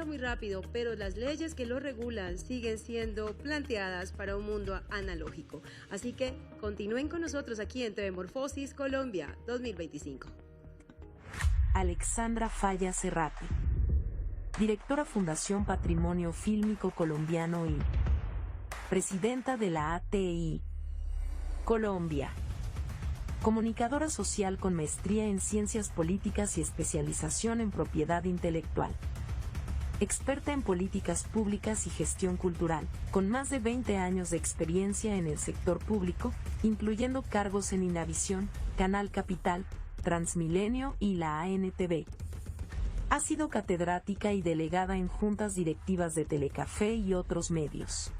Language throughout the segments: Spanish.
pasa muy rápido, pero las leyes que lo regulan siguen siendo planteadas para un mundo analógico. Así que continúen con nosotros aquí en TV Morfosis Colombia 2025. Alexandra Falla Cerrate, directora Fundación Patrimonio Fílmico Colombiano y presidenta de la ATI Colombia. Comunicadora social con maestría en ciencias políticas y especialización en propiedad intelectual. Experta en políticas públicas y gestión cultural, con más de 20 años de experiencia en el sector público, incluyendo cargos en Inavisión, Canal Capital, Transmilenio y la ANTV. Ha sido catedrática y delegada en juntas directivas de Telecafé y otros medios.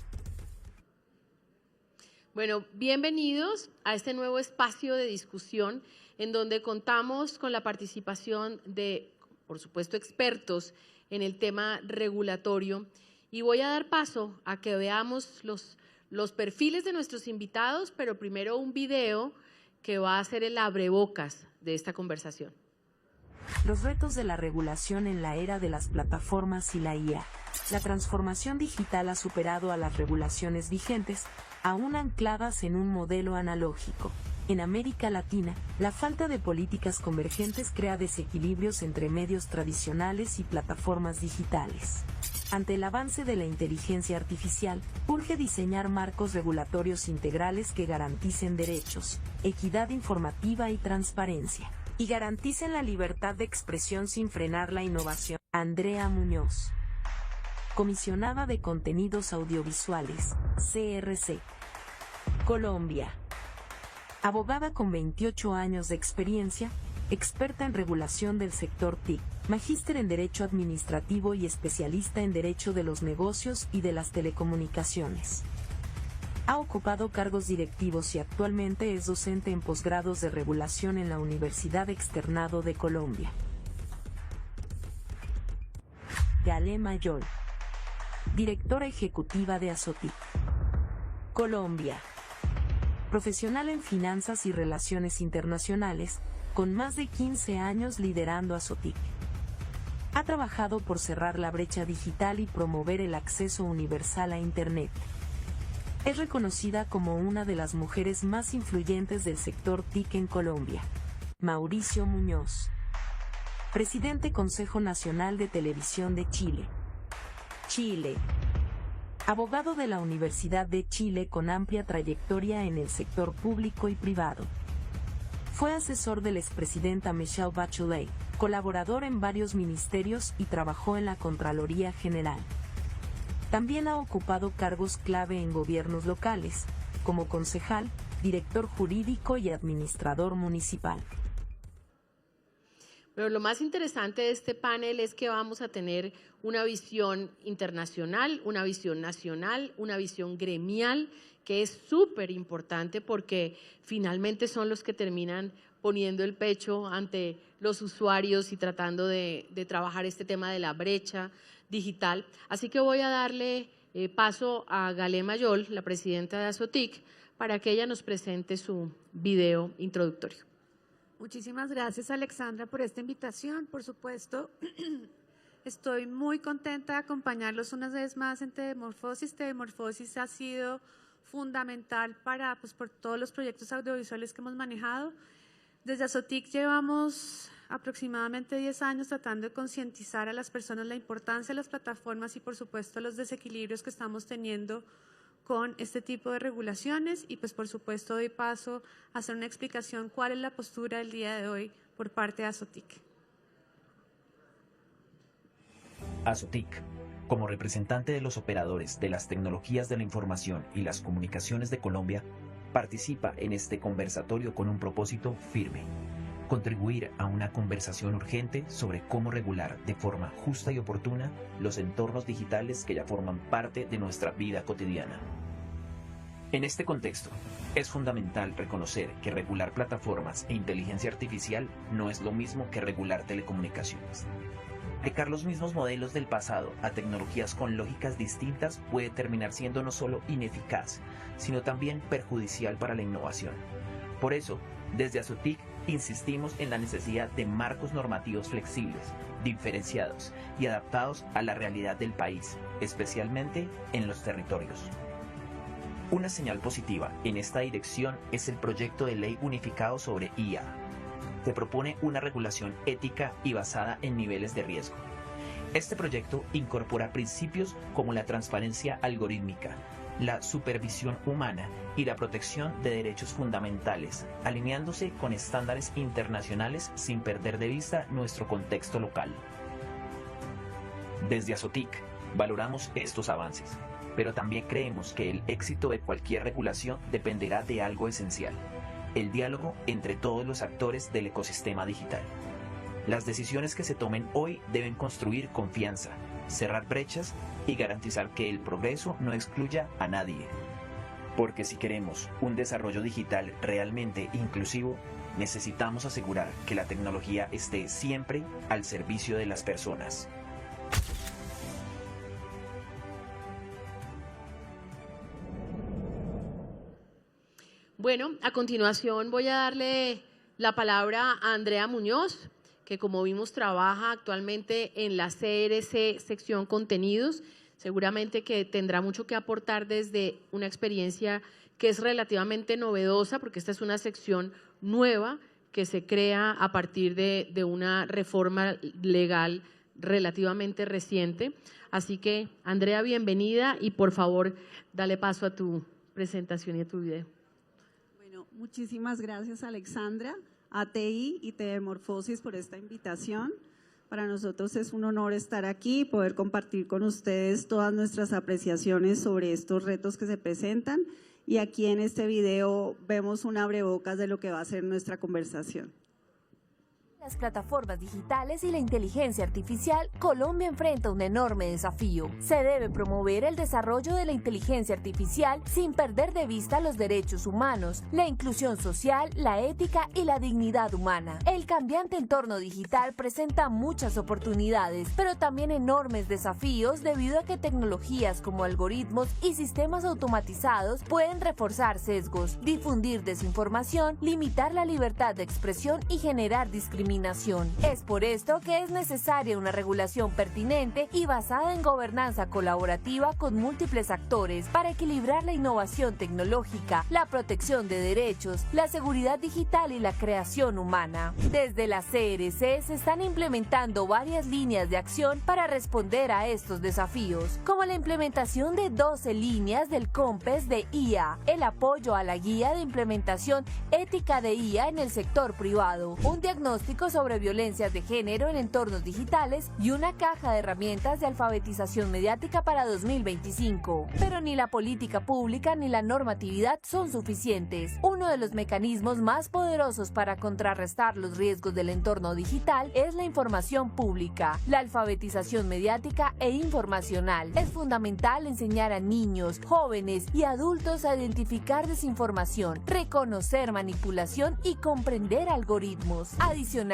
Bueno, bienvenidos a este nuevo espacio de discusión en donde contamos con la participación de, por supuesto, expertos en el tema regulatorio. Y voy a dar paso a que veamos los perfiles de nuestros invitados, pero primero un video que va a ser el abrebocas de esta conversación. Los retos de la regulación en la era de las plataformas y la IA. La transformación digital ha superado a las regulaciones vigentes, aún ancladas en un modelo analógico. En América Latina, la falta de políticas convergentes crea desequilibrios entre medios tradicionales y plataformas digitales. Ante el avance de la inteligencia artificial, urge diseñar marcos regulatorios integrales que garanticen derechos, equidad informativa y transparencia, y garanticen la libertad de expresión sin frenar la innovación. Andrea Muñoz, comisionada de Contenidos Audiovisuales, CRC, Colombia. Abogada con 28 años de experiencia, experta en regulación del sector TIC, magíster en Derecho Administrativo y especialista en Derecho de los Negocios y de las Telecomunicaciones. Ha ocupado cargos directivos y actualmente es docente en posgrados de regulación en la Universidad Externado de Colombia. Galé Mayol, directora ejecutiva de Azotic, Colombia. Profesional en finanzas y relaciones internacionales, con más de 15 años liderando Azotic. Ha trabajado por cerrar la brecha digital y promover el acceso universal a Internet. Es reconocida como una de las mujeres más influyentes del sector TIC en Colombia. Mauricio Muñoz, presidente Consejo Nacional de Televisión de Chile. Chile. Abogado de la Universidad de Chile con amplia trayectoria en el sector público y privado. Fue asesor de la expresidenta Michelle Bachelet, colaborador en varios ministerios y trabajó en la Contraloría General. También ha ocupado cargos clave en gobiernos locales, como concejal, director jurídico y administrador municipal. Pero lo más interesante de este panel es que vamos a tener una visión internacional, una visión nacional, una visión gremial, que es súper importante porque finalmente son los que terminan poniendo el pecho ante los usuarios y tratando de trabajar este tema de la brecha digital. Así que voy a darle paso a Galé Mayol, la presidenta de Azotic, para que ella nos presente su video introductorio. Muchísimas gracias, Alexandra, por esta invitación. Por supuesto, estoy muy contenta de acompañarlos una vez más en TV Morfosis. TV Morfosis ha sido fundamental por todos los proyectos audiovisuales que hemos manejado. Desde Azotic llevamos aproximadamente 10 años tratando de concientizar a las personas la importancia de las plataformas y, por supuesto, los desequilibrios que estamos teniendo con este tipo de regulaciones y por supuesto doy paso a hacer una explicación cuál es la postura del día de hoy por parte de Azotic. Azotic, como representante de los operadores de las tecnologías de la información y las comunicaciones de Colombia, participa en este conversatorio con un propósito firme: contribuir a una conversación urgente sobre cómo regular de forma justa y oportuna los entornos digitales que ya forman parte de nuestra vida cotidiana. En este contexto, es fundamental reconocer que regular plataformas e inteligencia artificial no es lo mismo que regular telecomunicaciones. Aplicar los mismos modelos del pasado a tecnologías con lógicas distintas puede terminar siendo no solo ineficaz, sino también perjudicial para la innovación. Por eso, desde Azotic insistimos en la necesidad de marcos normativos flexibles, diferenciados y adaptados a la realidad del país, especialmente en los territorios. Una señal positiva en esta dirección es el proyecto de ley unificado sobre IA, que propone una regulación ética y basada en niveles de riesgo. Este proyecto incorpora principios como la transparencia algorítmica, la supervisión humana y la protección de derechos fundamentales, alineándose con estándares internacionales sin perder de vista nuestro contexto local. Desde Azotic valoramos estos avances, pero también creemos que el éxito de cualquier regulación dependerá de algo esencial: el diálogo entre todos los actores del ecosistema digital. Las decisiones que se tomen hoy deben construir confianza, cerrar brechas y garantizar que el progreso no excluya a nadie. Porque si queremos un desarrollo digital realmente inclusivo, necesitamos asegurar que la tecnología esté siempre al servicio de las personas. Bueno, a continuación voy a darle la palabra a Andrea Muñoz, que como vimos trabaja actualmente en la CRC sección contenidos. Seguramente que tendrá mucho que aportar desde una experiencia que es relativamente novedosa, porque esta es una sección nueva que se crea a partir de una reforma legal relativamente reciente. Así que, Andrea, bienvenida y por favor, dale paso a tu presentación y a tu video. Bueno, muchísimas gracias, Alexandra, a TI y Morfosis por esta invitación. Para nosotros es un honor estar aquí y poder compartir con ustedes todas nuestras apreciaciones sobre estos retos que se presentan. Y aquí en este video vemos un abrebocas de lo que va a ser nuestra conversación. Las plataformas digitales y la inteligencia artificial, Colombia enfrenta un enorme desafío. Se debe promover el desarrollo de la inteligencia artificial sin perder de vista los derechos humanos, la inclusión social, la ética y la dignidad humana. El cambiante entorno digital presenta muchas oportunidades, pero también enormes desafíos debido a que tecnologías como algoritmos y sistemas automatizados pueden reforzar sesgos, difundir desinformación, limitar la libertad de expresión y generar discriminación. Es por esto que es necesaria una regulación pertinente y basada en gobernanza colaborativa con múltiples actores para equilibrar la innovación tecnológica, la protección de derechos, la seguridad digital y la creación humana. Desde la CRC se están implementando varias líneas de acción para responder a estos desafíos, como la implementación de 12 líneas del COMPES de IA, el apoyo a la guía de implementación ética de IA en el sector privado, un diagnóstico sobre violencias de género en entornos digitales y una caja de herramientas de alfabetización mediática para 2025. Pero ni la política pública ni la normatividad son suficientes. Uno de los mecanismos más poderosos para contrarrestar los riesgos del entorno digital es la información pública, la alfabetización mediática e informacional. Es fundamental enseñar a niños, jóvenes y adultos a identificar desinformación, reconocer manipulación y comprender algoritmos. Adicionalmente,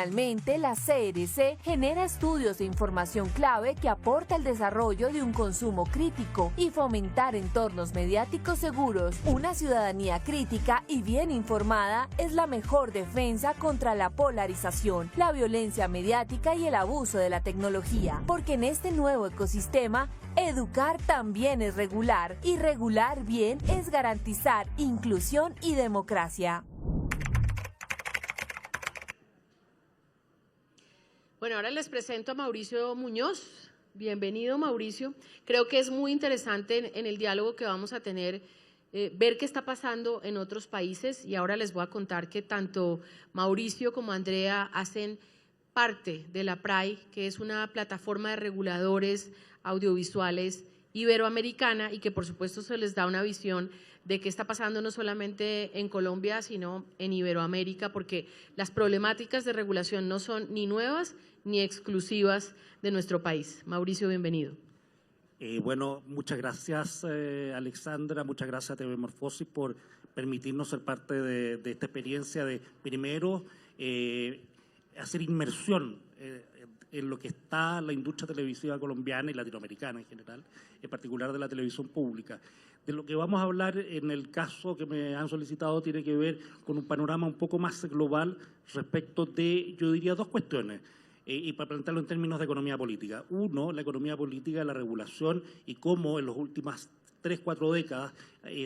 la CRC genera estudios de información clave que aporta el desarrollo de un consumo crítico y fomentar entornos mediáticos seguros. Una ciudadanía crítica y bien informada es la mejor defensa contra la polarización, la violencia mediática y el abuso de la tecnología, porque en este nuevo ecosistema, educar también es regular, y regular bien es garantizar inclusión y democracia. Bueno, ahora les presento a Mauricio Muñoz. Bienvenido, Mauricio. Creo que es muy interesante en el diálogo que vamos a tener ver qué está pasando en otros países, y ahora les voy a contar que tanto Mauricio como Andrea hacen parte de la PRAI, que es una plataforma de reguladores audiovisuales iberoamericana, y que por supuesto se les da una visión de qué está pasando no solamente en Colombia, sino en Iberoamérica, porque las problemáticas de regulación no son ni nuevas ni exclusivas de nuestro país. Mauricio, bienvenido. Bueno, muchas gracias, Alexandra, muchas gracias a TV Morfosis por permitirnos ser parte de esta experiencia de, primero, hacer inmersión en lo que está la industria televisiva colombiana y latinoamericana en general, en particular de la televisión pública. De lo que vamos a hablar en el caso que me han solicitado tiene que ver con un panorama un poco más global respecto de, yo diría, dos cuestiones, y para plantearlo en términos de economía política. Uno, la economía política de la regulación y cómo en las últimas 3-4 décadas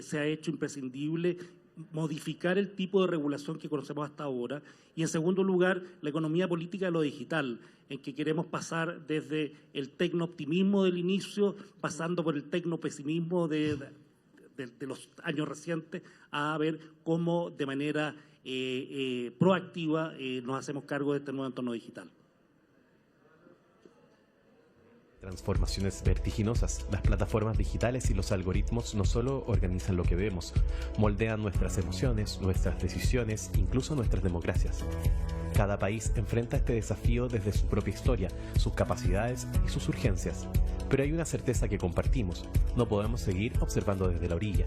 se ha hecho imprescindible modificar el tipo de regulación que conocemos hasta ahora. Y en segundo lugar, la economía política de lo digital, en que queremos pasar desde el tecno-optimismo del inicio, pasando por el tecno-pesimismo de los años recientes, a ver cómo de manera proactiva nos hacemos cargo de este nuevo entorno digital. Transformaciones vertiginosas. Las plataformas digitales y los algoritmos no solo organizan lo que vemos, moldean nuestras emociones, nuestras decisiones, incluso nuestras democracias. Cada país enfrenta este desafío desde su propia historia, sus capacidades y sus urgencias. Pero hay una certeza que compartimos: no podemos seguir observando desde la orilla.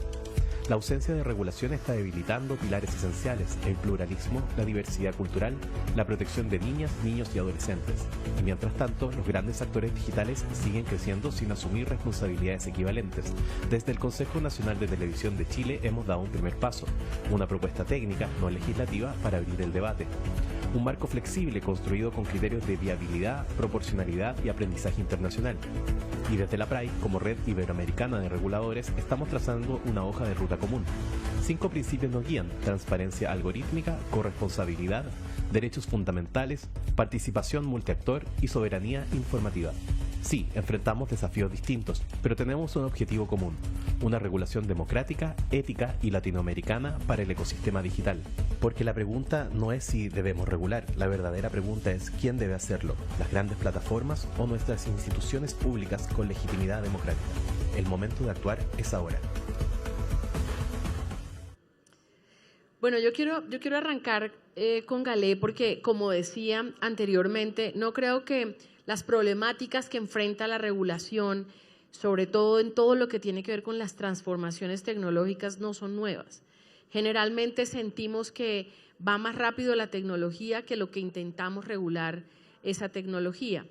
La ausencia de regulación está debilitando pilares esenciales: el pluralismo, la diversidad cultural, la protección de niñas, niños y adolescentes. Y mientras tanto, los grandes actores digitales siguen creciendo sin asumir responsabilidades equivalentes. Desde el Consejo Nacional de Televisión de Chile hemos dado un primer paso, una propuesta técnica, no legislativa, para abrir el debate. Un marco flexible construido con criterios de viabilidad, proporcionalidad y aprendizaje internacional. Y desde la PRAI, como Red Iberoamericana de Reguladores, estamos trazando una hoja de ruta común. 5 principios nos guían: transparencia algorítmica, corresponsabilidad, derechos fundamentales, participación multiactor y soberanía informativa. Sí, enfrentamos desafíos distintos, pero tenemos un objetivo común: una regulación democrática, ética y latinoamericana para el ecosistema digital. Porque la pregunta no es si debemos regular, la verdadera pregunta es quién debe hacerlo: las grandes plataformas o nuestras instituciones públicas con legitimidad democrática. El momento de actuar es ahora. Bueno, yo quiero arrancar con Galé porque, como decía anteriormente, no creo que las problemáticas que enfrenta la regulación, sobre todo en todo lo que tiene que ver con las transformaciones tecnológicas, no son nuevas. Generalmente sentimos que va más rápido la tecnología que lo que intentamos regular esa tecnología.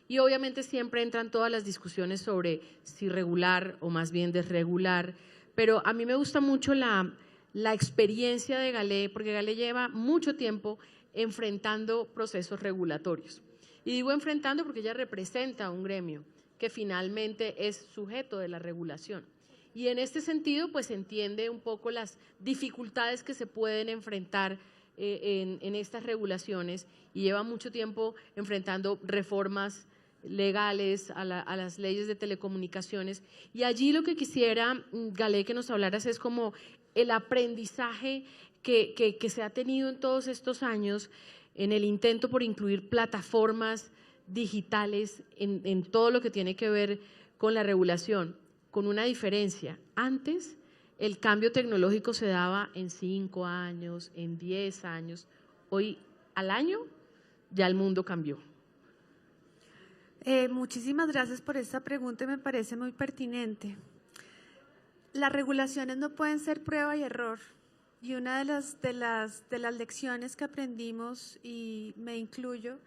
Y obviamente siempre entran todas las discusiones sobre si regular o más bien desregular, pero a mí me gusta mucho la experiencia de Galé, porque Galé lleva mucho tiempo enfrentando procesos regulatorios. Y digo enfrentando porque ella representa un gremio que finalmente es sujeto de la regulación. Y en este sentido, pues entiende un poco las dificultades que se pueden enfrentar en estas regulaciones, y lleva mucho tiempo enfrentando reformas legales a las leyes de telecomunicaciones. Y allí lo que quisiera, Galé, que nos hablaras es como el aprendizaje que se ha tenido en todos estos años en el intento por incluir plataformas digitales en todo lo que tiene que ver con la regulación, con una diferencia. Antes el cambio tecnológico se daba en 5 años, en 10 años. Hoy, al año, ya el mundo cambió. Muchísimas gracias por esta pregunta, me parece muy pertinente. Las regulaciones no pueden ser prueba y error. Y una de las lecciones que aprendimos, y me incluyo,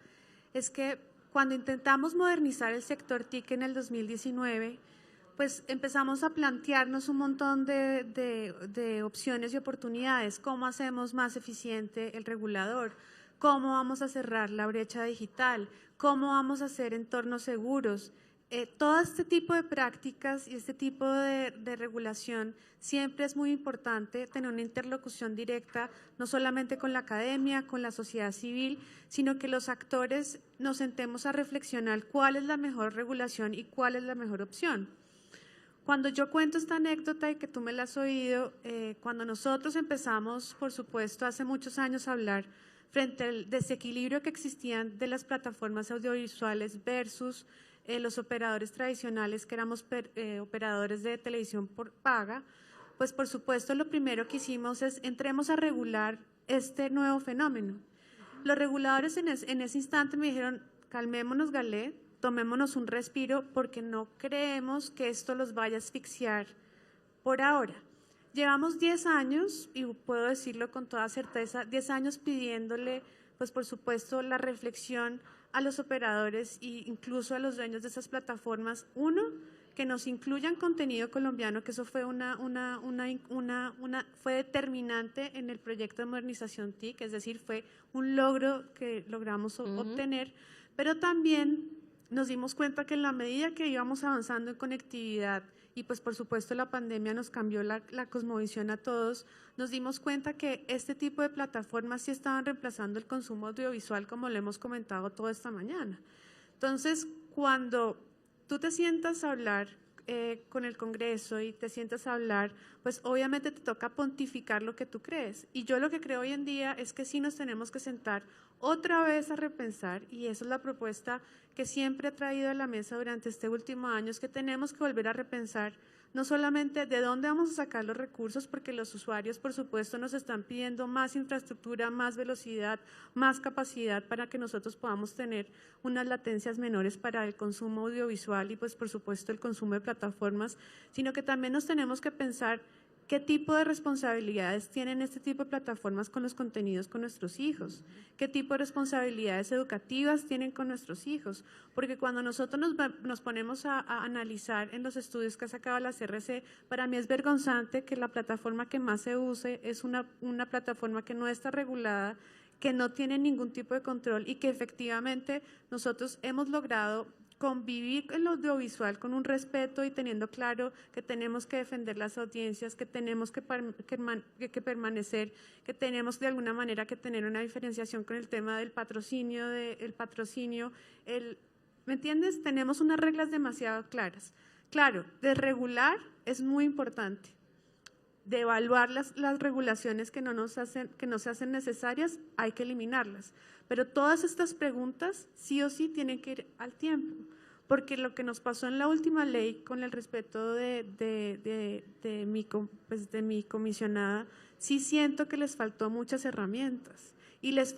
es que cuando intentamos modernizar el sector TIC en el 2019, pues empezamos a plantearnos un montón de opciones y oportunidades. ¿Cómo hacemos más eficiente el regulador? ¿Cómo vamos a cerrar la brecha digital? ¿Cómo vamos a hacer entornos seguros? Todo este tipo de prácticas y este tipo de regulación siempre es muy importante tener una interlocución directa, no solamente con la academia, con la sociedad civil, sino que los actores nos sentemos a reflexionar cuál es la mejor regulación y cuál es la mejor opción. Cuando yo cuento esta anécdota y que tú me la has oído, cuando nosotros empezamos, por supuesto, hace muchos años a hablar frente al desequilibrio que existían de las plataformas audiovisuales versus los operadores tradicionales, que éramos operadores de televisión por paga, pues por supuesto lo primero que hicimos es entremos a regular este nuevo fenómeno. Los reguladores en ese instante me dijeron: calmémonos, Galé, tomémonos un respiro, porque no creemos que esto los vaya a asfixiar por ahora. Llevamos 10 años, y puedo decirlo con toda certeza, 10 años pidiéndole, pues por supuesto, la reflexión a los operadores e incluso a los dueños de esas plataformas, uno, que nos incluyan contenido colombiano, que eso fue fue determinante en el proyecto de modernización TIC, es decir, fue un logro que logramos obtener, pero también nos dimos cuenta que en la medida que íbamos avanzando en conectividad, y pues por supuesto la pandemia nos cambió la cosmovisión a todos, nos dimos cuenta que este tipo de plataformas sí estaban reemplazando el consumo audiovisual, como lo hemos comentado toda esta mañana. Entonces, cuando tú te sientas a hablar con el Congreso y te sientas a hablar, pues obviamente te toca pontificar lo que tú crees. Y yo lo que creo hoy en día es que sí nos tenemos que sentar otra vez a repensar, y esa es la propuesta que siempre he traído a la mesa durante este último año, es que tenemos que volver a repensar no solamente de dónde vamos a sacar los recursos, porque los usuarios, por supuesto, nos están pidiendo más infraestructura, más velocidad, más capacidad para que nosotros podamos tener unas latencias menores para el consumo audiovisual y, pues, por supuesto, el consumo de plataformas, sino que también nos tenemos que pensar qué tipo de responsabilidades tienen este tipo de plataformas con los contenidos con nuestros hijos, qué tipo de responsabilidades educativas tienen con nuestros hijos, porque cuando nosotros nos ponemos a analizar en los estudios que ha sacado la CRC, para mí es vergonzante que la plataforma que más se use es una plataforma que no está regulada, que no tiene ningún tipo de control y que efectivamente nosotros hemos logrado convivir en lo audiovisual con un respeto y teniendo claro que tenemos que defender las audiencias, que tenemos que permanecer, que tenemos de alguna manera que tener una diferenciación con el tema del patrocinio, ¿me entiendes? Tenemos unas reglas demasiado claras. Claro, de regular es muy importante, de evaluar las regulaciones que no se hacen necesarias, hay que eliminarlas. Pero todas estas preguntas sí o sí tienen que ir al tiempo, porque lo que nos pasó en la última ley, con el respeto de mi comisionada, sí siento que les faltó muchas herramientas y les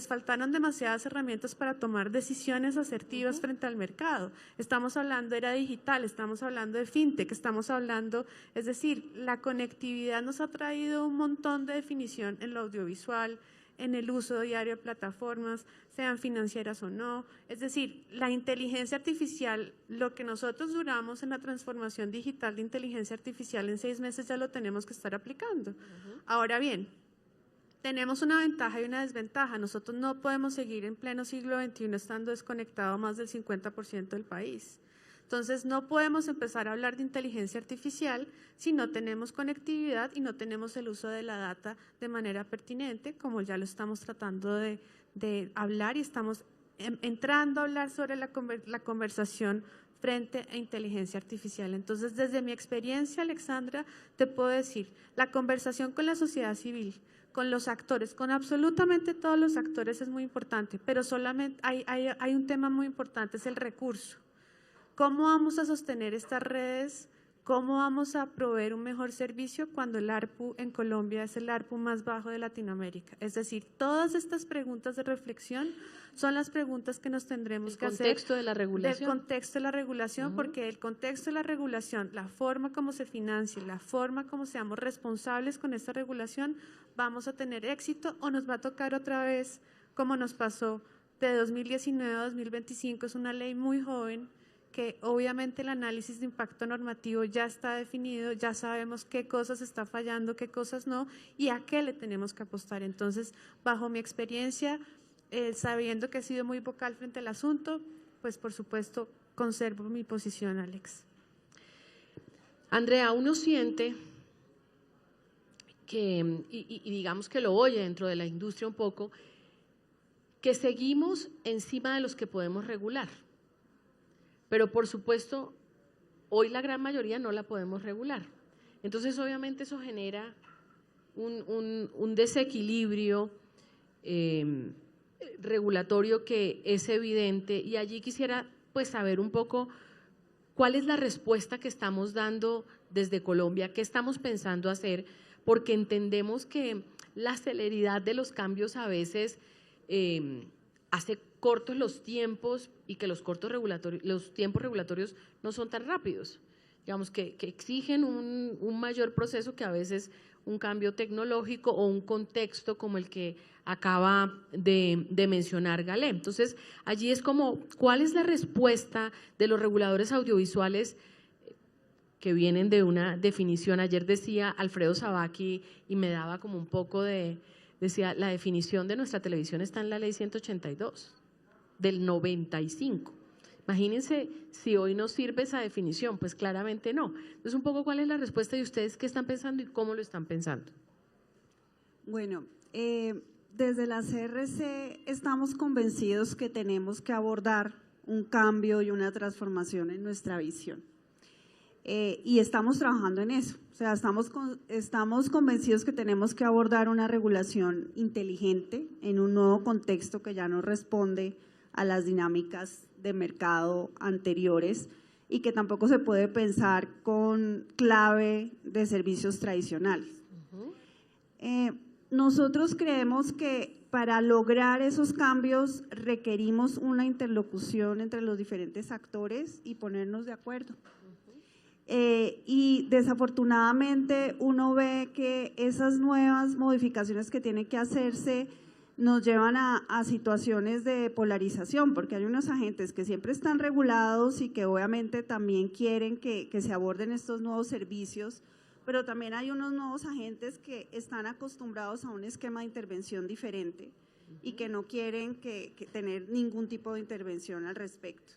faltaron demasiadas herramientas para tomar decisiones asertivas frente al mercado. Estamos hablando de era digital, estamos hablando de fintech, es decir, la conectividad nos ha traído un montón de definición en lo audiovisual, en el uso diario de plataformas, sean financieras o no. Es decir, la inteligencia artificial, lo que nosotros duramos en la transformación digital de inteligencia artificial en 6 meses ya lo tenemos que estar aplicando. Ahora bien, tenemos una ventaja y una desventaja. Nosotros no podemos seguir en pleno siglo XXI estando desconectado más del 50% del país. Entonces, no podemos empezar a hablar de inteligencia artificial si no tenemos conectividad y no tenemos el uso de la data de manera pertinente, como ya lo estamos tratando de hablar y estamos entrando a hablar sobre la conversación frente a inteligencia artificial. Entonces, desde mi experiencia, Alexandra, te puedo decir, la conversación con la sociedad civil, con los actores, con absolutamente todos los actores es muy importante, pero solamente hay un tema muy importante, es el recurso. ¿Cómo vamos a sostener estas redes? ¿Cómo vamos a proveer un mejor servicio cuando el ARPU en Colombia es el ARPU más bajo de Latinoamérica? Es decir, todas estas preguntas de reflexión son las preguntas que nos tendremos que hacer. El contexto de la regulación. Del contexto de la regulación, porque el contexto de la regulación, la forma como se financie, la forma como seamos responsables con esta regulación, vamos a tener éxito o nos va a tocar otra vez, como nos pasó de 2019 a 2025, es una ley muy joven, que obviamente el análisis de impacto normativo ya está definido, ya sabemos qué cosas está fallando, qué cosas no, y a qué le tenemos que apostar. Entonces, bajo mi experiencia, sabiendo que he sido muy vocal frente al asunto, pues por supuesto conservo mi posición, Alex. Andrea, uno siente que, y digamos que lo oye dentro de la industria un poco, que seguimos encima de los que podemos regular. Pero por supuesto, hoy la gran mayoría no la podemos regular. Entonces, obviamente eso genera un desequilibrio regulatorio que es evidente, y allí quisiera pues saber un poco cuál es la respuesta que estamos dando desde Colombia, qué estamos pensando hacer, porque entendemos que la celeridad de los cambios a veces hace cortos los tiempos y que los tiempos regulatorios no son tan rápidos. digamos, que exigen un mayor proceso que a veces un cambio tecnológico o un contexto como el que acaba de mencionar Galé. Entonces, allí es como, ¿cuál es la respuesta de los reguladores audiovisuales que vienen de una definición? Ayer decía Alfredo Sabaki y me daba como un poco decía, la definición de nuestra televisión está en la ley 182 del 95. Imagínense si hoy no sirve esa definición, pues claramente no. Entonces, un poco, ¿cuál es la respuesta de ustedes? ¿Qué están pensando y cómo lo están pensando? Bueno, desde la CRC estamos convencidos que tenemos que abordar un cambio y una transformación en nuestra visión. Y estamos trabajando en eso. O sea, estamos convencidos que tenemos que abordar una regulación inteligente en un nuevo contexto que ya no responde a las dinámicas de mercado anteriores y que tampoco se puede pensar con clave de servicios tradicionales. Nosotros creemos que para lograr esos cambios requerimos una interlocución entre los diferentes actores y ponernos de acuerdo. Y desafortunadamente uno ve que esas nuevas modificaciones que tienen que hacerse nos llevan a situaciones de polarización, porque hay unos agentes que siempre están regulados y que obviamente también quieren que se aborden estos nuevos servicios, pero también hay unos nuevos agentes que están acostumbrados a un esquema de intervención diferente y que no quieren que tener ningún tipo de intervención al respecto.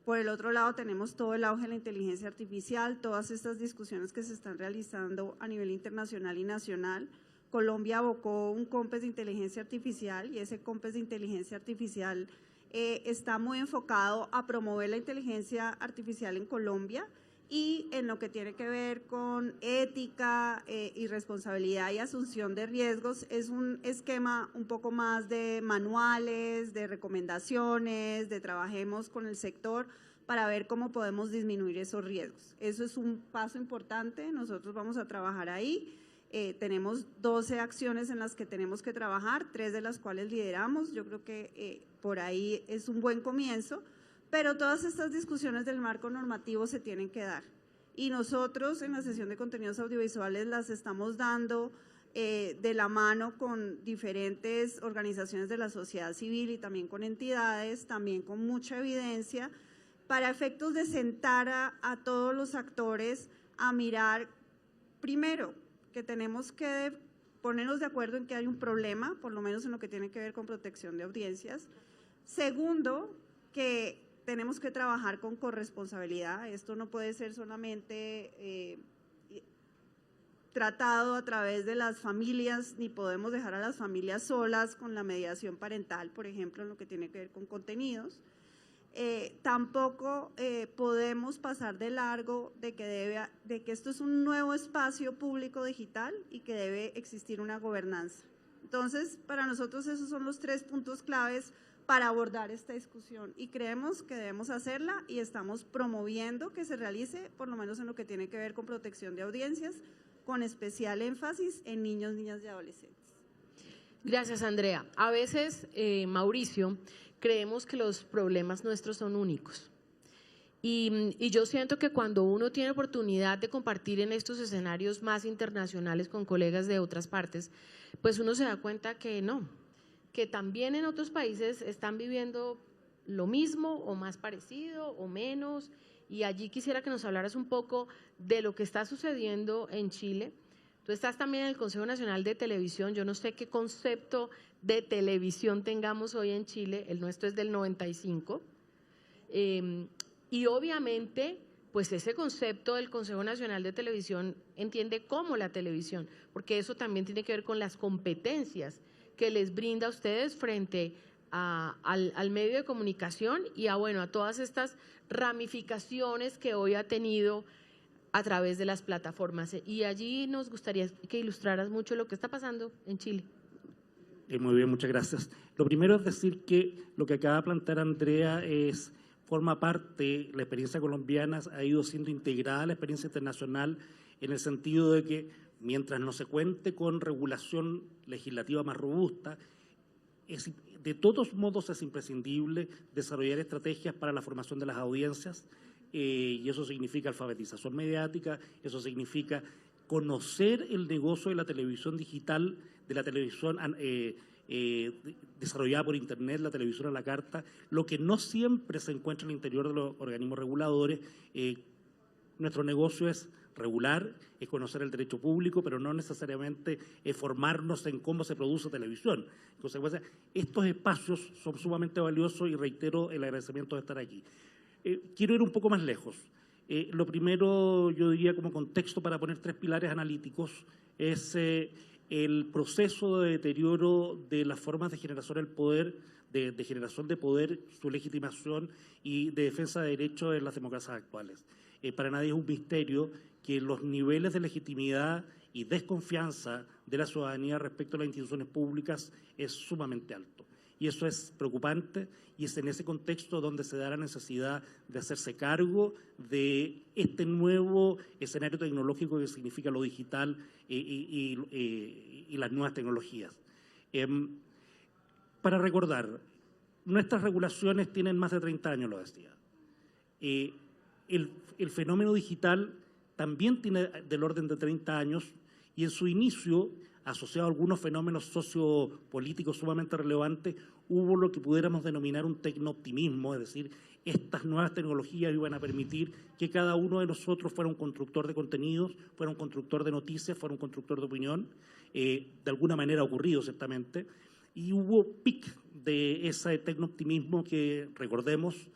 Por el otro lado tenemos todo el auge de la inteligencia artificial, todas estas discusiones que se están realizando a nivel internacional y nacional. Colombia abocó un COMPES de inteligencia artificial y ese COMPES de inteligencia artificial está muy enfocado a promover la inteligencia artificial en Colombia y en lo que tiene que ver con ética y responsabilidad y asunción de riesgos. Es un esquema un poco más de manuales, de recomendaciones, de trabajemos con el sector para ver cómo podemos disminuir esos riesgos. Eso es un paso importante, nosotros vamos a trabajar ahí. Tenemos 12 acciones en las que tenemos que trabajar, 3 de las cuales lideramos. Yo creo que por ahí es un buen comienzo, pero todas estas discusiones del marco normativo se tienen que dar. Y nosotros en la sesión de contenidos audiovisuales las estamos dando de la mano con diferentes organizaciones de la sociedad civil y también con entidades, también con mucha evidencia, para efectos de sentar a todos los actores a mirar primero que tenemos que ponernos de acuerdo en que hay un problema, por lo menos en lo que tiene que ver con protección de audiencias. Segundo, que tenemos que trabajar con corresponsabilidad. Esto no puede ser solamente tratado a través de las familias, ni podemos dejar a las familias solas con la mediación parental, por ejemplo, en lo que tiene que ver con contenidos. Tampoco podemos pasar de largo de que esto es un nuevo espacio público digital y que debe existir una gobernanza. Entonces, para nosotros esos son los 3 puntos claves para abordar esta discusión y creemos que debemos hacerla y estamos promoviendo que se realice, por lo menos en lo que tiene que ver con protección de audiencias, con especial énfasis en niños, niñas y adolescentes. Gracias, Andrea. A veces, Mauricio, creemos que los problemas nuestros son únicos. Y yo siento que cuando uno tiene oportunidad de compartir en estos escenarios más internacionales con colegas de otras partes, pues uno se da cuenta que no, que también en otros países están viviendo lo mismo o más parecido o menos. Y allí quisiera que nos hablaras un poco de lo que está sucediendo en Chile. Tú estás también en el Consejo Nacional de Televisión. Yo no sé qué concepto de televisión tengamos hoy en Chile, el nuestro es del 95, y obviamente pues ese concepto del Consejo Nacional de Televisión entiende cómo la televisión, porque eso también tiene que ver con las competencias que les brinda a ustedes frente al medio de comunicación y a todas estas ramificaciones que hoy ha tenido a través de las plataformas. Y allí nos gustaría que ilustraras mucho lo que está pasando en Chile. Muy bien, muchas gracias. Lo primero es decir que lo que acaba de plantear Andrea forma parte, la experiencia colombiana ha ido siendo integrada a la experiencia internacional en el sentido de que mientras no se cuente con regulación legislativa más robusta, de todos modos es imprescindible desarrollar estrategias para la formación de las audiencias y eso significa alfabetización mediática, eso significa conocer el negocio de la televisión digital, de la televisión desarrollada por Internet, la televisión a la carta, lo que no siempre se encuentra en el interior de los organismos reguladores. Nuestro negocio es regular, es conocer el derecho público, pero no necesariamente formarnos en cómo se produce televisión. En consecuencia, estos espacios son sumamente valiosos y reitero el agradecimiento de estar aquí. Quiero ir un poco más lejos. Lo primero, yo diría como contexto para poner 3 pilares analíticos, es el proceso de deterioro de las formas de generación del poder, de generación de poder, su legitimación y de defensa de derechos en las democracias actuales. Para nadie es un misterio que los niveles de legitimidad y desconfianza de la ciudadanía respecto a las instituciones públicas es sumamente alto. Y eso es preocupante y es en ese contexto donde se da la necesidad de hacerse cargo de este nuevo escenario tecnológico que significa lo digital y las nuevas tecnologías. Para recordar, nuestras regulaciones tienen más de 30 años, lo decía. El fenómeno digital también tiene del orden de 30 años y en su inicio, asociado a algunos fenómenos sociopolíticos sumamente relevantes, hubo lo que pudiéramos denominar un tecnooptimismo, es decir, estas nuevas tecnologías iban a permitir que cada uno de nosotros fuera un constructor de contenidos, fuera un constructor de noticias, fuera un constructor de opinión, de alguna manera ha ocurrido ciertamente, y hubo pic de ese tecnooptimismo que, recordemos,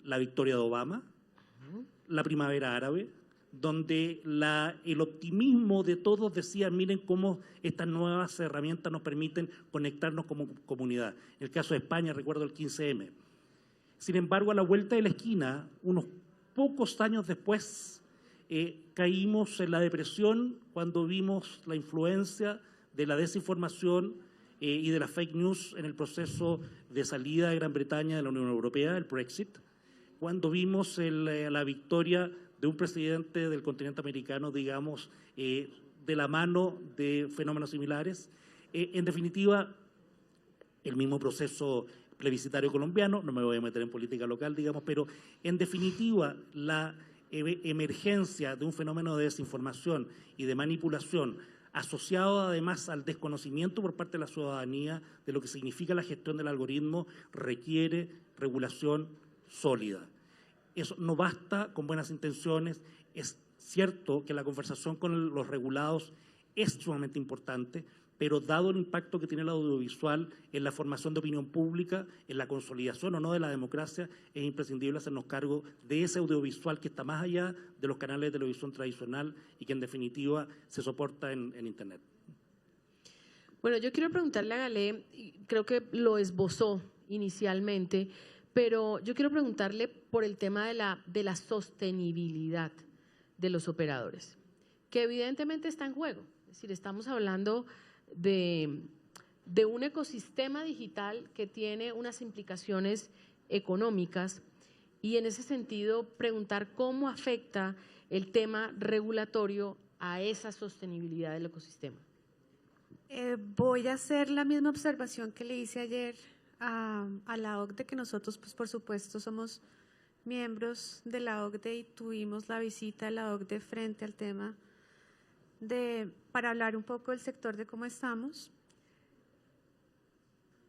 la victoria de Obama, la primavera árabe, donde el optimismo de todos decía, miren cómo estas nuevas herramientas nos permiten conectarnos como comunidad. En el caso de España, recuerdo el 15M. Sin embargo, a la vuelta de la esquina, unos pocos años después, caímos en la depresión cuando vimos la influencia de la desinformación y de las fake news en el proceso de salida de Gran Bretaña de la Unión Europea, el Brexit, cuando vimos la victoria de un presidente del continente americano, digamos, de la mano de fenómenos similares. En definitiva, el mismo proceso plebiscitario colombiano, no me voy a meter en política local, digamos, pero en definitiva la emergencia de un fenómeno de desinformación y de manipulación asociado además al desconocimiento por parte de la ciudadanía de lo que significa la gestión del algoritmo, requiere regulación sólida. Eso no basta con buenas intenciones. Es cierto que la conversación con los regulados es sumamente importante, pero dado el impacto que tiene el audiovisual en la formación de opinión pública, en la consolidación o no de la democracia, es imprescindible hacernos cargo de ese audiovisual que está más allá de los canales de televisión tradicional y que en definitiva se soporta en Internet. Bueno, yo quiero preguntarle a Galé, creo que lo esbozó inicialmente, pero yo quiero preguntarle por el tema de la sostenibilidad de los operadores, que evidentemente está en juego. Es decir, estamos hablando de un ecosistema digital que tiene unas implicaciones económicas y en ese sentido preguntar cómo afecta el tema regulatorio a esa sostenibilidad del ecosistema. Voy a hacer la misma observación que le hice ayer a la OCDE, que nosotros, pues, por supuesto, somos miembros de la OCDE y tuvimos la visita de la OCDE frente al tema para hablar un poco del sector de cómo estamos.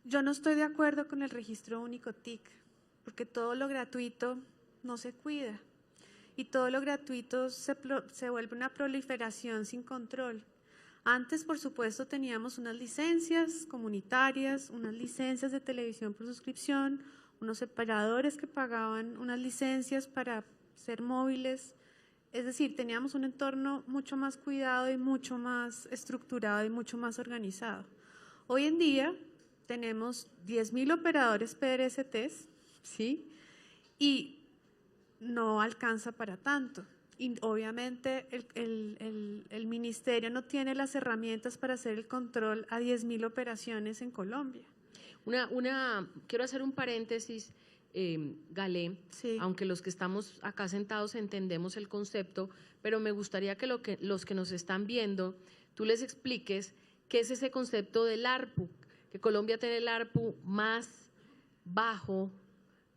Yo no estoy de acuerdo con el registro único TIC, porque todo lo gratuito no se cuida y todo lo gratuito se vuelve una proliferación sin control. Antes, por supuesto, teníamos unas licencias comunitarias, unas licencias de televisión por suscripción, unos operadores que pagaban unas licencias para ser móviles. Es decir, teníamos un entorno mucho más cuidado y mucho más estructurado y mucho más organizado. Hoy en día tenemos 10.000 operadores PRSTs, ¿sí? Y no alcanza para tanto. Y obviamente el ministerio no tiene las herramientas para hacer el control a 10.000 operaciones en Colombia. Quiero hacer un paréntesis, Galé, sí. Aunque los que estamos acá sentados entendemos el concepto, pero me gustaría que los que nos están viendo, tú les expliques qué es ese concepto del ARPU, que Colombia tiene el ARPU más bajo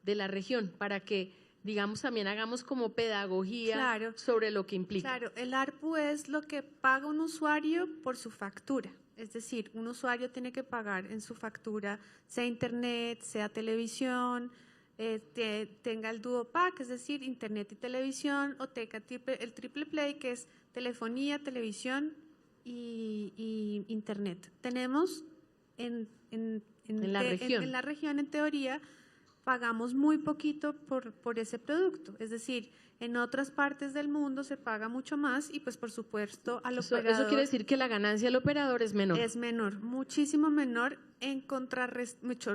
de la región, para que digamos, también hagamos como pedagogía Claro. sobre lo que implica. Claro, el ARPU es lo que paga un usuario por su factura. Es decir, un usuario tiene que pagar en su factura, sea internet, sea televisión, tenga el Duo Pack, es decir, internet y televisión, o tenga el triple play, que es telefonía, televisión y internet. Tenemos en la región. En la región, en teoría, pagamos muy poquito por ese producto. Es decir, en otras partes del mundo se paga mucho más y pues por supuesto al operador… Eso quiere decir que la ganancia del operador es menor. Es menor, muchísimo menor,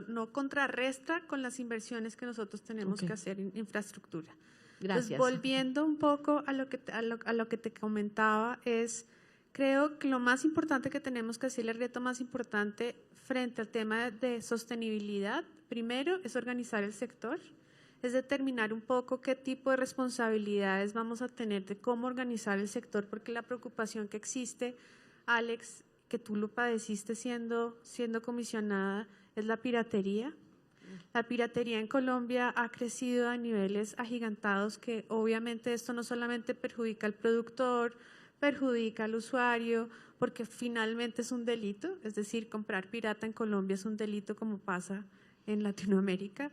no contrarresta con las inversiones que nosotros tenemos que hacer en infraestructura. Gracias. Entonces, volviendo un poco a lo que te comentaba, creo que lo más importante que tenemos que hacer, el reto más importante frente al tema de sostenibilidad, primero es organizar el sector, es determinar un poco qué tipo de responsabilidades vamos a tener de cómo organizar el sector, porque la preocupación que existe, Alex, que tú lo padeciste siendo comisionada, es la piratería. La piratería en Colombia ha crecido a niveles agigantados que obviamente esto no solamente perjudica al productor, perjudica al usuario, porque finalmente es un delito, es decir, comprar pirata en Colombia es un delito como pasa en Latinoamérica.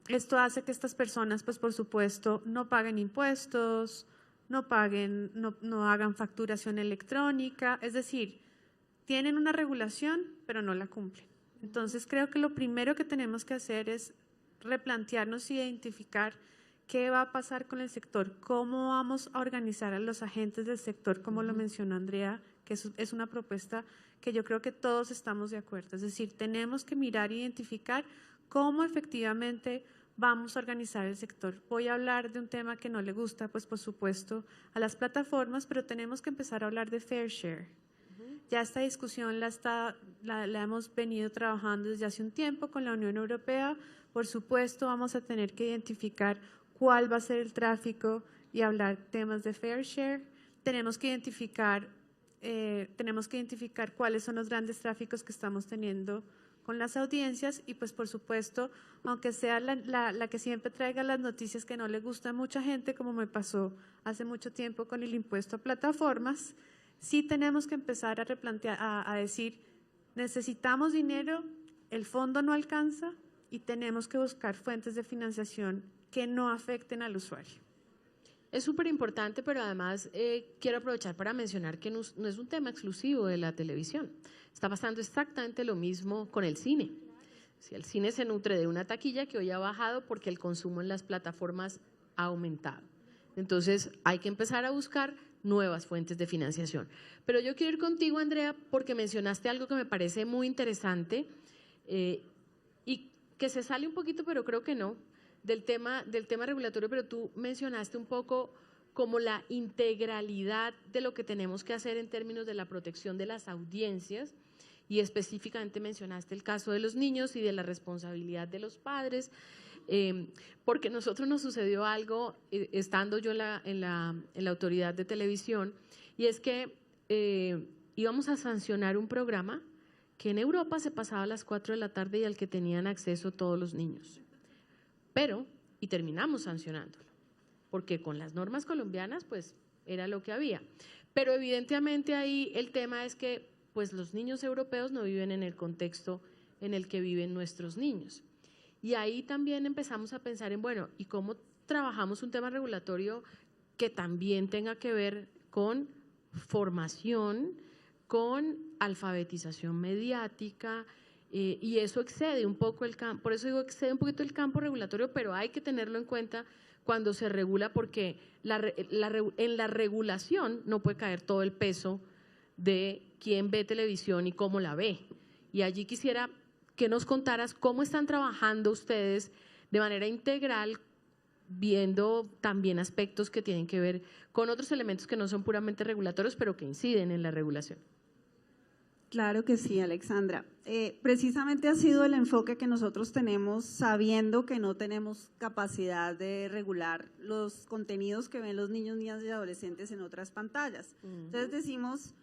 Esto hace que estas personas, pues por supuesto, no paguen impuestos, no hagan facturación electrónica, es decir, tienen una regulación, pero no la cumplen. Entonces, creo que lo primero que tenemos que hacer es replantearnos y identificar qué va a pasar con el sector, cómo vamos a organizar a los agentes del sector, como lo mencionó Andrea, que es una propuesta que yo creo que todos estamos de acuerdo. Es decir, tenemos que mirar e identificar cómo efectivamente vamos a organizar el sector. Voy a hablar de un tema que no le gusta, pues por supuesto, a las plataformas, pero tenemos que empezar a hablar de fair share. Ya esta discusión la hemos venido trabajando desde hace un tiempo con la Unión Europea. Por supuesto, vamos a tener que identificar cuál va a ser el tráfico y hablar temas de fair share. Tenemos que identificar cuáles son los grandes tráficos que estamos teniendo con las audiencias y pues por supuesto, aunque sea la que siempre traiga las noticias que no le gusta a mucha gente, como me pasó hace mucho tiempo con el impuesto a plataformas, sí tenemos que empezar a replantear, a decir, necesitamos dinero, el fondo no alcanza y tenemos que buscar fuentes de financiación que no afecten al usuario. Es súper importante, pero además quiero aprovechar para mencionar que no es un tema exclusivo de la televisión. Está pasando exactamente lo mismo con el cine. Si el cine se nutre de una taquilla que hoy ha bajado porque el consumo en las plataformas ha aumentado. Entonces hay que empezar a buscar nuevas fuentes de financiación. Pero yo quiero ir contigo, Andrea, porque mencionaste algo que me parece muy interesante y que se sale un poquito, pero creo que no, del tema regulatorio, pero tú mencionaste un poco como la integralidad de lo que tenemos que hacer en términos de la protección de las audiencias y específicamente mencionaste el caso de los niños y de la responsabilidad de los padres, porque a nosotros nos sucedió algo estando yo en la autoridad de televisión y es que íbamos a sancionar un programa que en Europa se pasaba a las 4 de la tarde y al que tenían acceso todos los niños. Y terminamos sancionándolo, porque con las normas colombianas pues era lo que había. Pero evidentemente ahí el tema es que pues los niños europeos no viven en el contexto en el que viven nuestros niños. Y ahí también empezamos a pensar en, bueno, ¿y cómo trabajamos un tema regulatorio que también tenga que ver con formación, con alfabetización mediática? Y eso excede un poco el campo, por eso digo excede un poquito el campo regulatorio, pero hay que tenerlo en cuenta cuando se regula, porque en la regulación no puede caer todo el peso de quién ve televisión y cómo la ve. Y allí quisiera que nos contaras cómo están trabajando ustedes de manera integral, viendo también aspectos que tienen que ver con otros elementos que no son puramente regulatorios, pero que inciden en la regulación. Claro que sí, Alexandra. Precisamente ha sido el enfoque que nosotros tenemos, sabiendo que no tenemos capacidad de regular los contenidos que ven los niños, niñas y adolescentes en otras pantallas. Entonces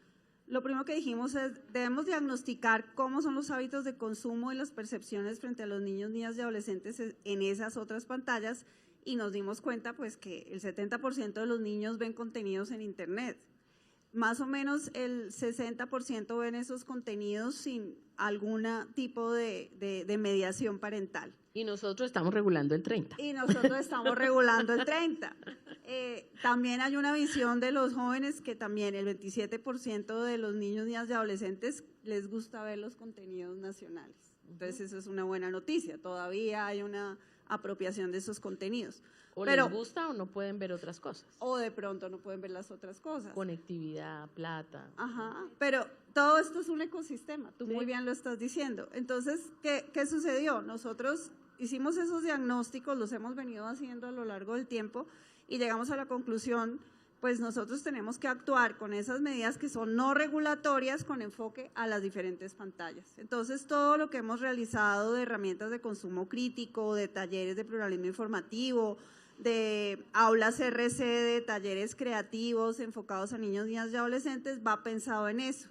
lo primero que dijimos es, debemos diagnosticar cómo son los hábitos de consumo y las percepciones frente a los niños, niñas y adolescentes en esas otras pantallas y nos dimos cuenta pues que el 70% de los niños ven contenidos en internet. Más o menos el 60% ven esos contenidos sin algún tipo de mediación parental. Y nosotros estamos regulando el 30%. Y nosotros estamos regulando el 30%. También hay una visión de los jóvenes que también el 27% de los niños, niñas y adolescentes les gusta ver los contenidos nacionales. Entonces eso es una buena noticia, todavía hay una apropiación de esos contenidos. Pero les gusta o no pueden ver otras cosas. O de pronto no pueden ver las otras cosas. Conectividad, plata. Ajá, pero todo esto es un ecosistema, tú muy bien lo estás diciendo. Entonces, ¿qué sucedió? Nosotros hicimos esos diagnósticos, los hemos venido haciendo a lo largo del tiempo y llegamos a la conclusión, pues nosotros tenemos que actuar con esas medidas que son no regulatorias con enfoque a las diferentes pantallas. Entonces, todo lo que hemos realizado de herramientas de consumo crítico, de talleres de pluralismo informativo, de aulas RC, de talleres creativos enfocados a niños, niñas y adolescentes, va pensado en eso.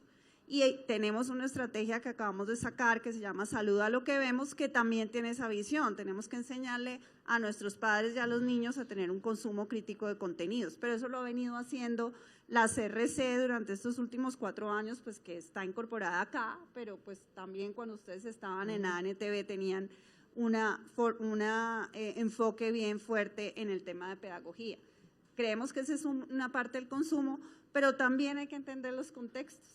Y tenemos una estrategia que acabamos de sacar que se llama Salud a lo que vemos, que también tiene esa visión. Tenemos que enseñarle a nuestros padres y a los niños a tener un consumo crítico de contenidos, pero eso lo ha venido haciendo la CRC durante estos últimos 4 años, pues que está incorporada acá, pero pues también cuando ustedes estaban en ANTV tenían un enfoque bien fuerte en el tema de pedagogía. Creemos que esa es una parte del consumo, pero también hay que entender los contextos.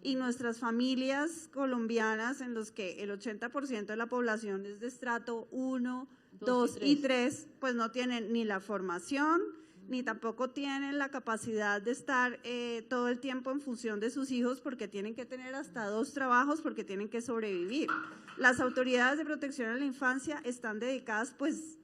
Y nuestras familias colombianas, en los que el 80% de la población es de estrato 1, 2 y 3, pues no tienen ni la formación, ni tampoco tienen la capacidad de estar todo el tiempo en función de sus hijos, porque tienen que tener hasta 2 trabajos, porque tienen que sobrevivir. Las autoridades de protección a la infancia están dedicadas pues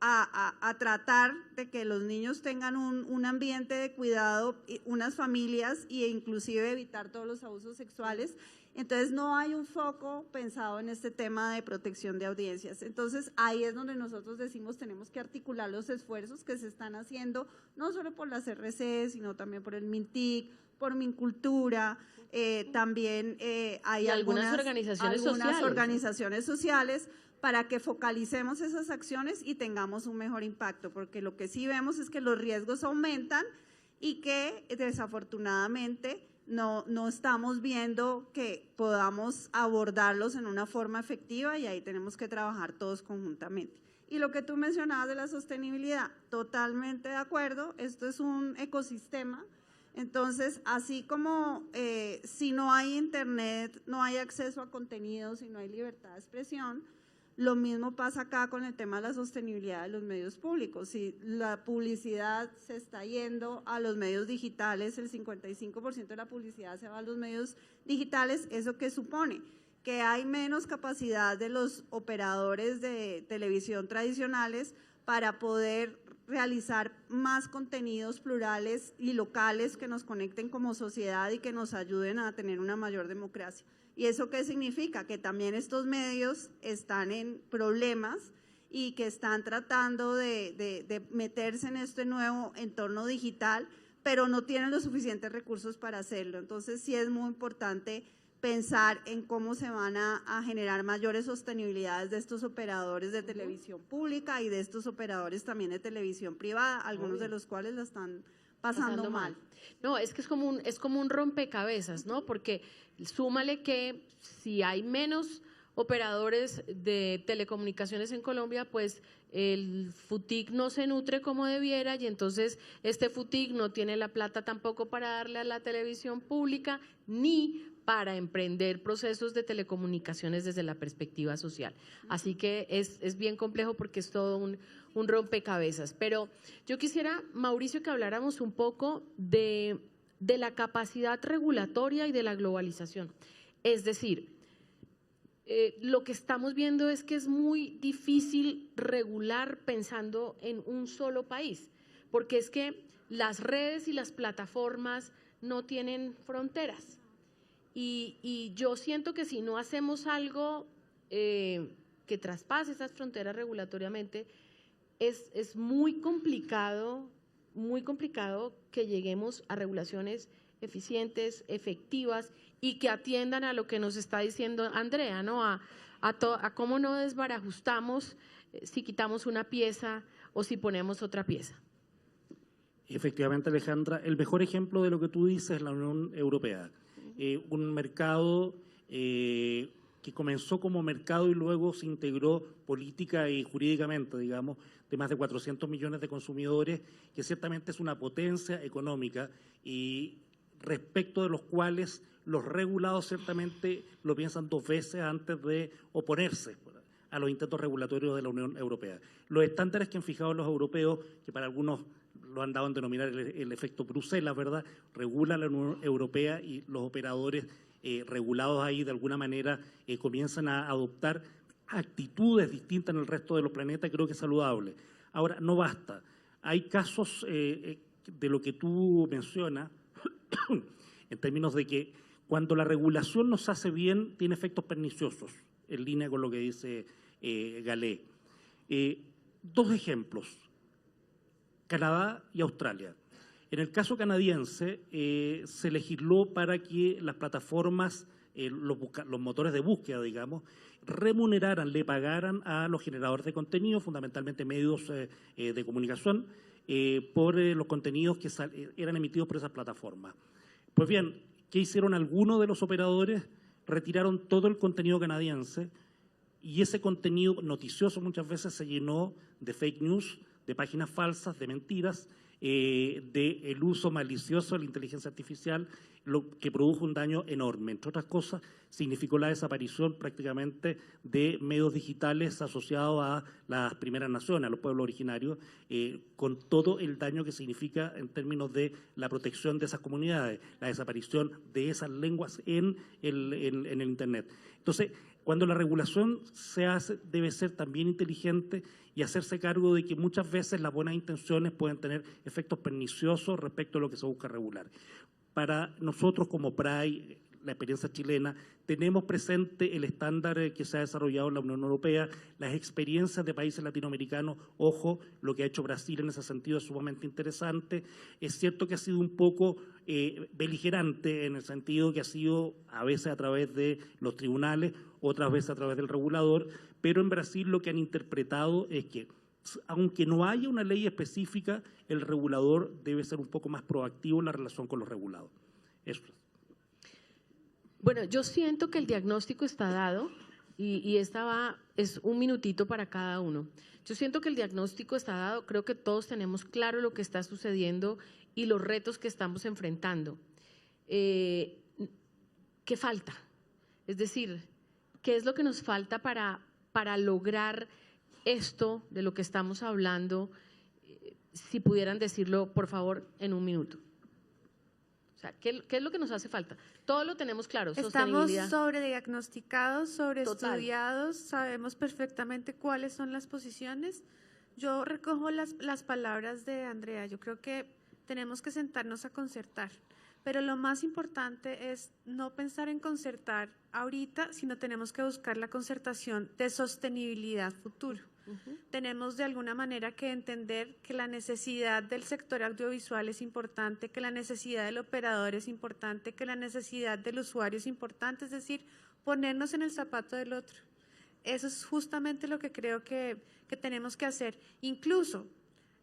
a tratar de que los niños tengan un ambiente de cuidado, unas familias e inclusive evitar todos los abusos sexuales. Entonces no hay un foco pensado en este tema de protección de audiencias. Entonces ahí es donde nosotros decimos tenemos que articular los esfuerzos que se están haciendo, no solo por las RC, sino también por el MINTIC, por Mincultura, también hay algunas organizaciones sociales para que focalicemos esas acciones y tengamos un mejor impacto, porque lo que sí vemos es que los riesgos aumentan y que desafortunadamente no estamos viendo que podamos abordarlos en una forma efectiva y ahí tenemos que trabajar todos conjuntamente. Y lo que tú mencionabas de la sostenibilidad, totalmente de acuerdo, esto es un ecosistema. Entonces, así como si no hay internet, no hay acceso a contenidos, si no hay libertad de expresión, lo mismo pasa acá con el tema de la sostenibilidad de los medios públicos. Si la publicidad se está yendo a los medios digitales, el 55% de la publicidad se va a los medios digitales, ¿eso qué supone? Que hay menos capacidad de los operadores de televisión tradicionales para poder realizar más contenidos plurales y locales que nos conecten como sociedad y que nos ayuden a tener una mayor democracia. ¿Y eso qué significa? Que también estos medios están en problemas y que están tratando de meterse en este nuevo entorno digital, pero no tienen los suficientes recursos para hacerlo. Entonces sí es muy importante pensar en cómo se van a generar mayores sostenibilidades de estos operadores de televisión pública y de estos operadores también de televisión privada, algunos de los cuales la están pasando mal. No, es que es como un rompecabezas, ¿no? Porque súmale que si hay menos operadores de telecomunicaciones en Colombia, pues el FUTIC no se nutre como debiera y entonces este FUTIC no tiene la plata tampoco para darle a la televisión pública ni para emprender procesos de telecomunicaciones desde la perspectiva social. Así que es bien complejo porque es todo un rompecabezas. Pero yo quisiera, Mauricio, que habláramos un poco de la capacidad regulatoria y de la globalización. Es decir, lo que estamos viendo es que es muy difícil regular pensando en un solo país, porque es que las redes y las plataformas no tienen fronteras. Y yo siento que si no hacemos algo que traspase esas fronteras regulatoriamente, es muy complicado que lleguemos a regulaciones eficientes, efectivas y que atiendan a lo que nos está diciendo Andrea, ¿no? A cómo no desbarajustamos si quitamos una pieza o si ponemos otra pieza. Efectivamente, Alejandra, el mejor ejemplo de lo que tú dices es la Unión Europea, un mercado que comenzó como mercado y luego se integró política y jurídicamente, digamos, de más de 400 millones de consumidores, que ciertamente es una potencia económica y respecto de los cuales los regulados ciertamente lo piensan dos veces antes de oponerse a los intentos regulatorios de la Unión Europea. Los estándares que han fijado los europeos, que para algunos lo han dado en denominar el efecto Bruselas, ¿verdad?, regula la Unión Europea y los operadores regulados ahí de alguna manera comienzan a adoptar actitudes distintas en el resto de los planetas, creo que es saludable. Ahora, no basta. Hay casos de lo que tú mencionas, en términos de que cuando la regulación no se hace bien, tiene efectos perniciosos, en línea con lo que dice Galé. Dos ejemplos, Canadá y Australia. En el caso canadiense, se legisló para que las plataformas, los motores de búsqueda, digamos, remuneraran, le pagaran a los generadores de contenido, fundamentalmente medios de comunicación, por los contenidos que eran emitidos por esas plataformas. Pues bien, ¿qué hicieron algunos de los operadores? Retiraron todo el contenido canadiense y ese contenido noticioso muchas veces se llenó de fake news, de páginas falsas, de mentiras, del uso malicioso de la inteligencia artificial, lo que produjo un daño enorme. Entre otras cosas, significó la desaparición prácticamente de medios digitales asociados a las primeras naciones, a los pueblos originarios, con todo el daño que significa en términos de la protección de esas comunidades, la desaparición de esas lenguas en el Internet. Entonces, cuando la regulación se hace, debe ser también inteligente y hacerse cargo de que muchas veces las buenas intenciones pueden tener efectos perniciosos respecto a lo que se busca regular. Para nosotros como PRAI, la experiencia chilena, tenemos presente el estándar que se ha desarrollado en la Unión Europea, las experiencias de países latinoamericanos, ojo, lo que ha hecho Brasil en ese sentido es sumamente interesante. Es cierto que ha sido un poco beligerante en el sentido que ha sido a veces a través de los tribunales, otras veces a través del regulador, pero en Brasil lo que han interpretado es que aunque no haya una ley específica, el regulador debe ser un poco más proactivo en la relación con los regulados. Eso. Bueno, yo siento que el diagnóstico está dado y es un minutito para cada uno. Yo siento que el diagnóstico está dado, creo que todos tenemos claro lo que está sucediendo y los retos que estamos enfrentando. ¿Qué falta? Es decir, ¿qué es lo que nos falta para lograr esto de lo que estamos hablando? Si pudieran decirlo, por favor, en un minuto. O sea, ¿qué es lo que nos hace falta? Todo lo tenemos claro, estamos sobrediagnosticados, sobreestudiados, Total. Sabemos perfectamente cuáles son las posiciones. Yo recojo las palabras de Andrea, yo creo que tenemos que sentarnos a concertar, pero lo más importante es no pensar en concertar ahorita, sino tenemos que buscar la concertación de sostenibilidad futuro. Tenemos de alguna manera que entender que la necesidad del sector audiovisual es importante, que la necesidad del operador es importante, que la necesidad del usuario es importante, es decir, ponernos en el zapato del otro. Eso es justamente lo que creo que tenemos que hacer. Incluso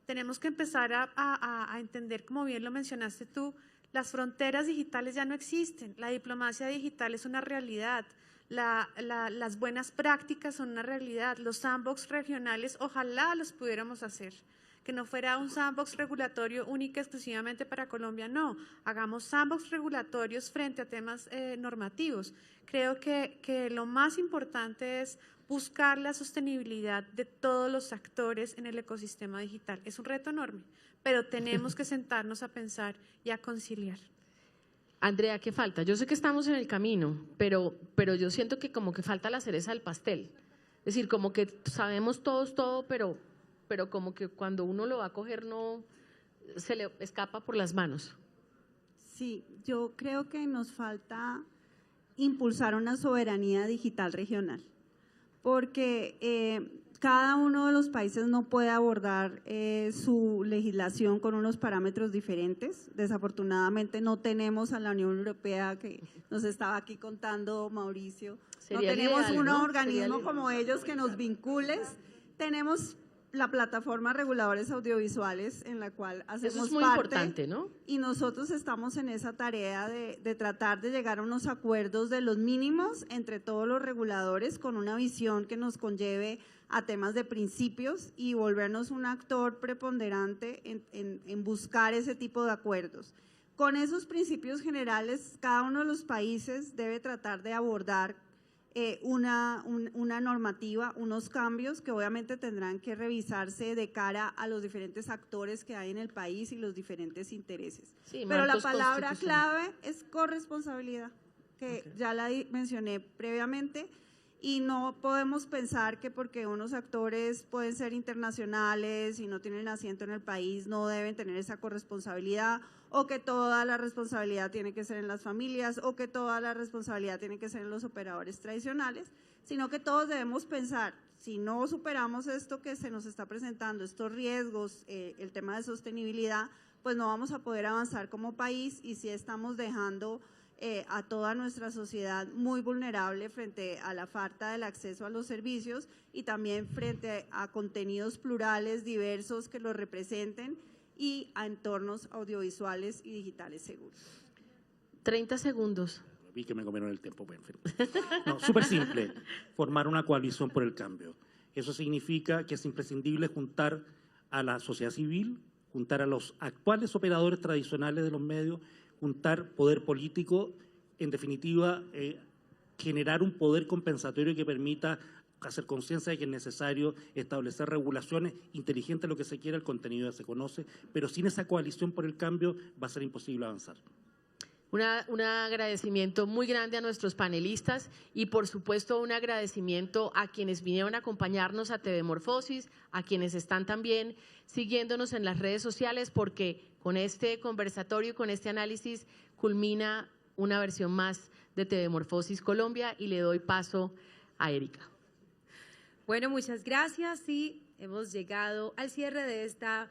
tenemos que empezar a entender, como bien lo mencionaste tú, las fronteras digitales ya no existen, la diplomacia digital es una realidad. Las buenas prácticas son una realidad, los sandbox regionales ojalá los pudiéramos hacer, que no fuera un sandbox regulatorio única exclusivamente para Colombia, no, hagamos sandbox regulatorios frente a temas normativos. Creo que lo más importante es buscar la sostenibilidad de todos los actores en el ecosistema digital. Es un reto enorme, pero tenemos que sentarnos a pensar y a conciliar. Andrea, ¿qué falta? Yo sé que estamos en el camino, pero yo siento que como que falta la cereza del pastel. Es decir, como que sabemos todos todo, pero como que cuando uno lo va a coger no se le escapa por las manos. Sí, yo creo que nos falta impulsar una soberanía digital regional, porque cada uno de los países no puede abordar su legislación con unos parámetros diferentes. Desafortunadamente no tenemos a la Unión Europea, que nos estaba aquí contando Mauricio. No tenemos un organismo como ellos que nos vincule. Tenemos la plataforma Reguladores Audiovisuales, en la cual hacemos Eso es muy parte, importante, ¿no? y nosotros estamos en esa tarea de tratar de llegar a unos acuerdos de los mínimos entre todos los reguladores con una visión que nos conlleve a temas de principios y volvernos un actor preponderante en buscar ese tipo de acuerdos. Con esos principios generales, cada uno de los países debe tratar de abordar una normativa, unos cambios que obviamente tendrán que revisarse de cara a los diferentes actores que hay en el país y los diferentes intereses. Sí, pero la marcos palabra constitucionales. clave es corresponsabilidad, que ya la mencioné previamente, y no podemos pensar que porque unos actores pueden ser internacionales y no tienen asiento en el país no deben tener esa corresponsabilidad, o que toda la responsabilidad tiene que ser en las familias, o que toda la responsabilidad tiene que ser en los operadores tradicionales, sino que todos debemos pensar, si no superamos esto que se nos está presentando, estos riesgos, el tema de sostenibilidad, pues no vamos a poder avanzar como país, y sí estamos dejando a toda nuestra sociedad muy vulnerable frente a la falta del acceso a los servicios y también frente a contenidos plurales, diversos, que los representen, y a entornos audiovisuales y digitales seguros. 30 segundos. Vi que me comieron el tiempo. Bueno, no, súper simple, formar una coalición por el cambio. Eso significa que es imprescindible juntar a la sociedad civil, juntar a los actuales operadores tradicionales de los medios, juntar poder político, en definitiva, generar un poder compensatorio que permita hacer conciencia de que es necesario establecer regulaciones inteligentes, lo que se quiera, el contenido ya se conoce, pero sin esa coalición por el cambio va a ser imposible avanzar. Un agradecimiento muy grande a nuestros panelistas y por supuesto un agradecimiento a quienes vinieron a acompañarnos a TV Morfosis, a quienes están también siguiéndonos en las redes sociales, porque con este conversatorio y con este análisis culmina una versión más de TV Morfosis Colombia, y le doy paso a Erika. Bueno, muchas gracias, y hemos llegado al cierre de esta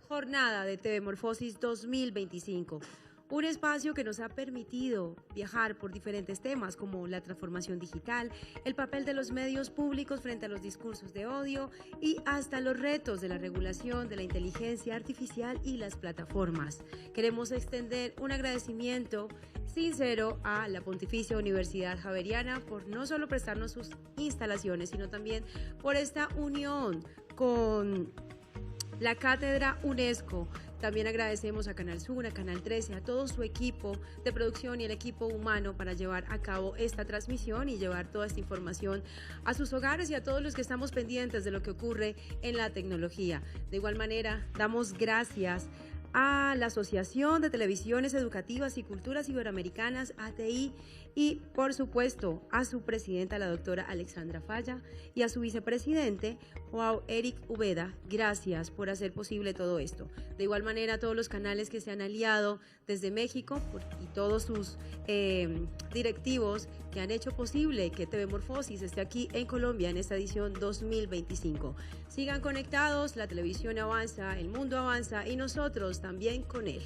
jornada de TV Morfosis 2025. Un espacio que nos ha permitido viajar por diferentes temas como la transformación digital, el papel de los medios públicos frente a los discursos de odio y hasta los retos de la regulación de la inteligencia artificial y las plataformas. Queremos extender un agradecimiento sincero a la Pontificia Universidad Javeriana por no solo prestarnos sus instalaciones, sino también por esta unión con la Cátedra UNESCO. También agradecemos a Canal Sur, a Canal 13, a todo su equipo de producción y el equipo humano para llevar a cabo esta transmisión y llevar toda esta información a sus hogares y a todos los que estamos pendientes de lo que ocurre en la tecnología. De igual manera, damos gracias a la Asociación de Televisiones Educativas y Culturas Iberoamericanas, ATI, y por supuesto a su presidenta, la doctora Alexandra Falla, y a su vicepresidente, Joao Eric Ubeda. Gracias por hacer posible todo esto. De igual manera, a todos los canales que se han aliado desde México y todos sus directivos que han hecho posible que TV Morfosis esté aquí en Colombia en esta edición 2025. Sigan conectados, la televisión avanza, el mundo avanza y nosotros también con él.